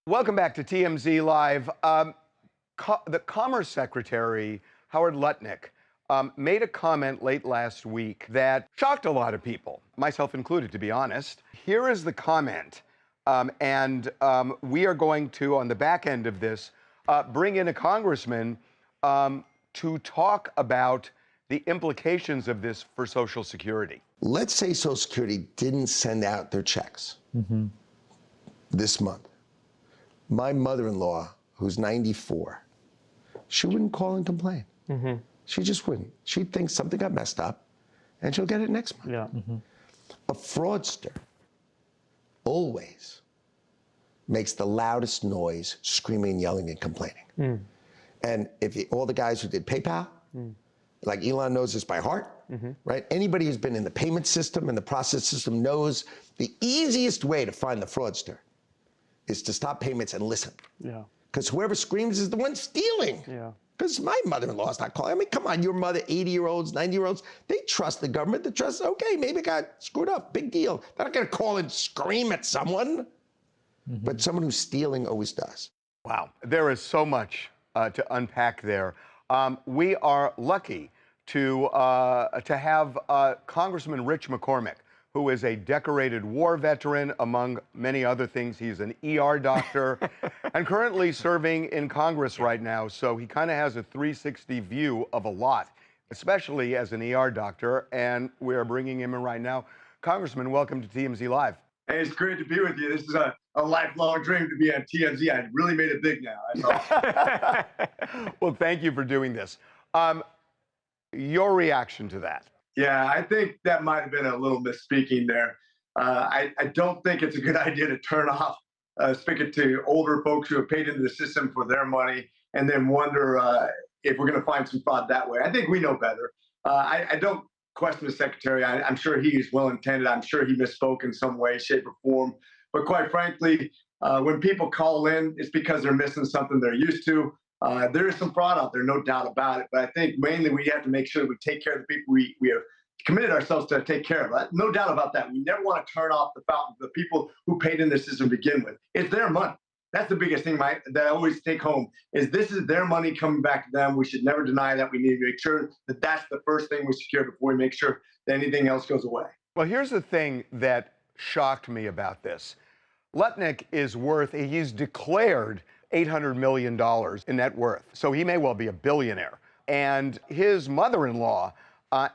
Welcome back to TMZ Live. The Commerce Secretary, Howard Lutnick, made a comment late last week that shocked a lot of people, myself included, to be honest. Here is the comment, we are going to, on the back end of this, bring in a congressman to talk about the implications of this for Social Security. Let's say Social Security didn't send out their checks this month. My mother-in-law, who's 94, she wouldn't call and complain. She just wouldn't. She'd think something got messed up, and she'll get it next month. Yeah. A fraudster always makes the loudest noise, screaming, yelling, and complaining. And if all the guys who did PayPal, like Elon knows this by heart, right? Anybody who's been in the payment system and the process system knows the easiest way to find the fraudster is to stop payments and listen. Yeah. Because whoever screams is the one stealing. Yeah. Because my mother-in-law's not calling. I mean, come on, your mother, 80-year-olds, 90-year-olds, they trust the government. They trust, okay, maybe it got screwed up, big deal. They're not gonna call and scream at someone. But someone who's stealing always does. Wow, there is so much to unpack there. We are lucky to have Congressman Rich McCormick, who is a decorated war veteran, among many other things. He's an ER doctor and currently serving in Congress right now. So he kind of has a 360 view of a lot, especially as an ER doctor. And we are bringing him in right now. Congressman, welcome to TMZ Live. Hey, it's great to be with you. This is a lifelong dream to be on TMZ. I really made it big now. Well, thank you for doing this. Your reaction to that? Yeah, I think that might have been a little misspeaking there. I don't think it's a good idea to turn off spigot to older folks who have paid into the system for their money and then wonder if we're going to find some fraud that way. I think we know better. I don't question the secretary. I'm sure he's well-intended. I'm sure he misspoke in some way, shape, or form. But quite frankly, when people call in, it's because they're missing something they're used to. There is some fraud out there, no doubt about it. But I think mainly we have to make sure we take care of the people we have committed ourselves to take care of. No doubt about that. We never want to turn off the fountain, the people who paid in the system to begin with. It's their money. That's the biggest thing that I always take home is this is their money coming back to them. We should never deny that. We need to make sure that that's the first thing we secure before we make sure that anything else goes away. Well, here's the thing that shocked me about this. Lutnick is worth, he's declared $800 million in net worth. So he may well be a billionaire. And his mother-in-law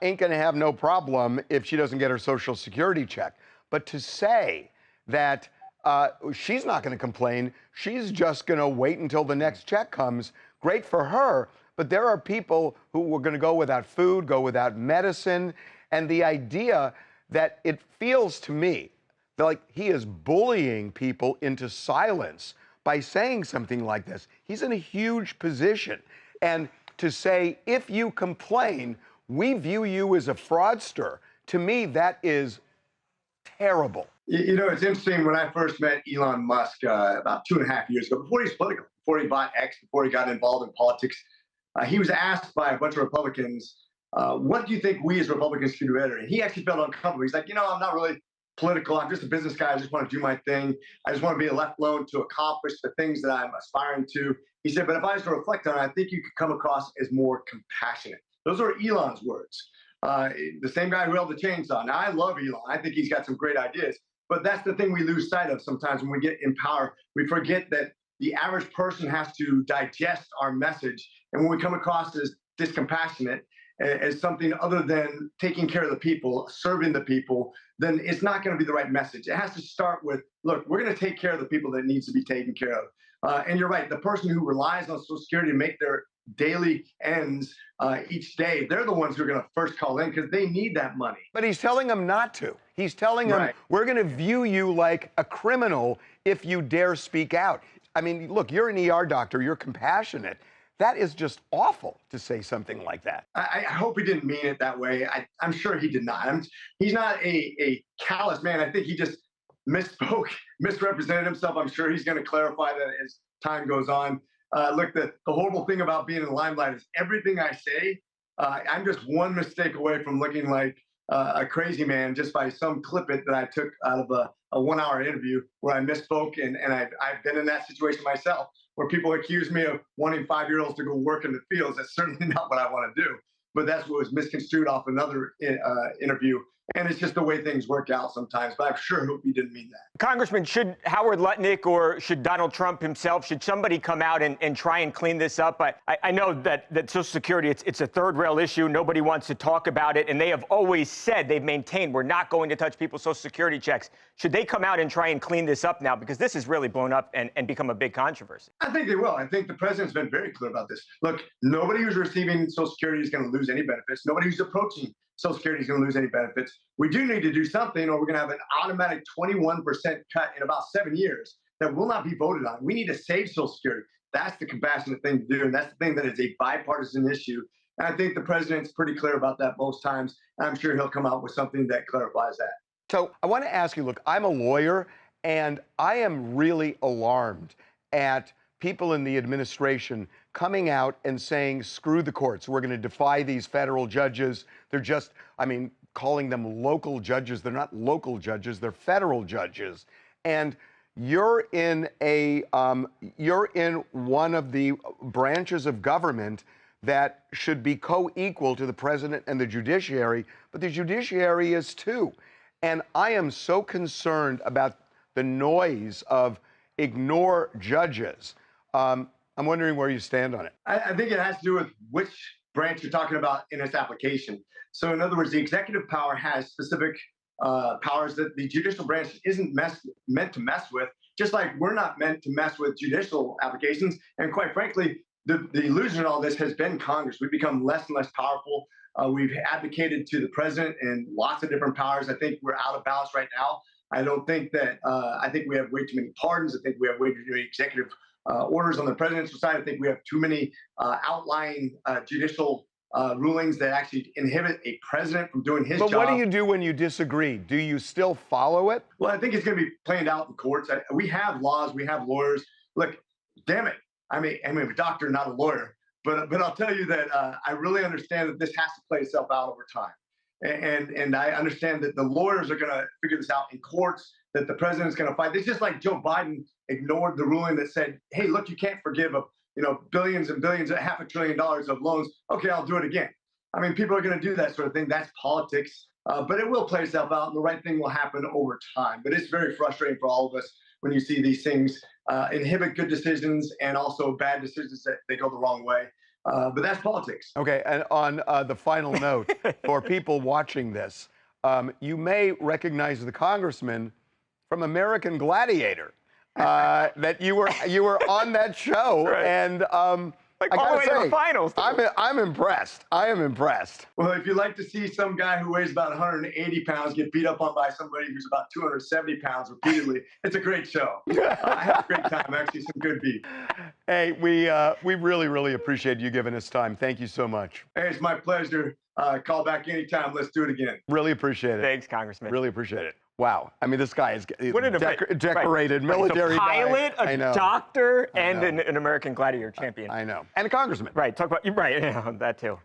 ain't gonna have no problem if she doesn't get her Social Security check. But to say that she's not gonna complain, she's just gonna wait until the next check comes, great for her. But there are people who are gonna go without food, go without medicine. And the idea that it feels to me like he is bullying people into silence by saying something like this. He's in a huge position. And to say, if you complain, we view you as a fraudster, to me, that is terrible. You know, it's interesting. When I first met Elon Musk about 2.5 years ago, before he's political, before he bought X, before he got involved in politics, he was asked by a bunch of Republicans, what do you think we as Republicans can do better? And he actually felt uncomfortable. He's like, you know, I'm not really political. I'm just a business guy. I just want to do my thing. I just want to be left alone to accomplish the things that I'm aspiring to. He said, but if I was to reflect on it, I think you could come across as more compassionate. Those are Elon's words. The same guy who held the chainsaw. Now, I love Elon. I think he's got some great ideas. But that's the thing we lose sight of sometimes when we get in power. We forget that the average person has to digest our message. And when we come across as discompassionate, as something other than taking care of the people, serving the people, then it's not going to be the right message. It has to start with, look, we're going to take care of the people that needs to be taken care of. And you're right, the person who relies on Social Security to make their daily ends each day, they're the ones who are going to first call in because they need that money. But he's telling them not to. He's telling them, we're going to view you like a criminal if you dare speak out. I mean, look, you're an ER doctor, you're compassionate. That is just awful to say something like that. I hope he didn't mean it that way. I'm sure he did not. He's not a callous man. I think he just misspoke, misrepresented himself. I'm sure he's going to clarify that as time goes on. Look, the horrible thing about being in the limelight is everything I say, I'm just one mistake away from looking like a crazy man just by some clip it that I took out of a 1 hour interview where I misspoke. And I've been in that situation myself where people accuse me of wanting 5-year-olds to go work in the fields. That's certainly not what I want to do. But that's what was misconstrued off another interview. And it's just the way things work out sometimes. But I'm sure hope he didn't mean that. Congressman, should Howard Lutnick or should Donald Trump himself, should somebody come out and try and clean this up? I know that Social Security, it's a third rail issue. Nobody wants to talk about it. And they have always said, they've maintained, we're not going to touch people's Social Security checks. Should they come out and try and clean this up now? Because this has really blown up and become a big controversy. I think they will. I think the president's been very clear about this. Look, nobody who's receiving Social Security is going to lose any benefits. Nobody who's approaching Social Security is going to lose any benefits. We do need to do something, or we're going to have an automatic 21% cut in about 7 years that will not be voted on. We need to save Social Security. That's the compassionate thing to do, and that's the thing that is a bipartisan issue. And I think the president's pretty clear about that most times, and I'm sure he'll come out with something that clarifies that. So I want to ask you, look, I'm a lawyer, and I am really alarmed at people in the administration coming out and saying, screw the courts. We're going to defy these federal judges. They're just, calling them local judges. They're not local judges. They're federal judges. And you're in one of the branches of government that should be co-equal to the president and the judiciary, but the judiciary is too. And I am so concerned about the noise of ignore judges. I'm wondering where you stand on it. I think it has to do with which branch you're talking about in this application. So in other words, the executive power has specific powers that the judicial branch isn't meant to mess with, just like we're not meant to mess with judicial applications. And quite frankly, the illusion in all this has been Congress. We've become less and less powerful. We've advocated to the president in lots of different powers. I think we're out of balance right now. I don't think that, I think we have way too many pardons. I think we have way too many executive orders on the presidential side. I think we have too many outlying judicial rulings that actually inhibit a president from doing his job. But what do you do when you disagree? Do you still follow it? Well, I think it's going to be planned out in courts. We have laws. We have lawyers. Look, damn it. I'm a doctor, not a lawyer. But I'll tell you that I really understand that this has to play itself out over time. And I understand that the lawyers are going to figure this out in courts, that the president's going to fight. It's just like Joe Biden ignored the ruling that said, hey, look, you can't forgive billions and billions, $500 billion of loans. Okay, I'll do it again. People are going to do that sort of thing. That's politics. But it will play itself out, and the right thing will happen over time. But it's very frustrating for all of us when you see these things inhibit good decisions and also bad decisions that they go the wrong way. But that's politics. Okay, and on the final note, for people watching this, you may recognize the congressman from American Gladiator. That you were on that show, right. And like all the way to the finals. I'm impressed. I am impressed. Well, if you'd like to see some guy who weighs about 180 pounds get beat up on by somebody who's about 270 pounds repeatedly, it's a great show. I have a great time. Actually, some good beef. Hey, we really, really appreciate you giving us time. Thank you so much. Hey, it's my pleasure. Call back anytime. Let's do it again. Really appreciate it. Thanks, Congressman. Really appreciate it. Wow. This guy is decorated right. military pilot, guy. a doctor, and an American Gladiator champion. I know. And a congressman. Right. Talk about, right, that too.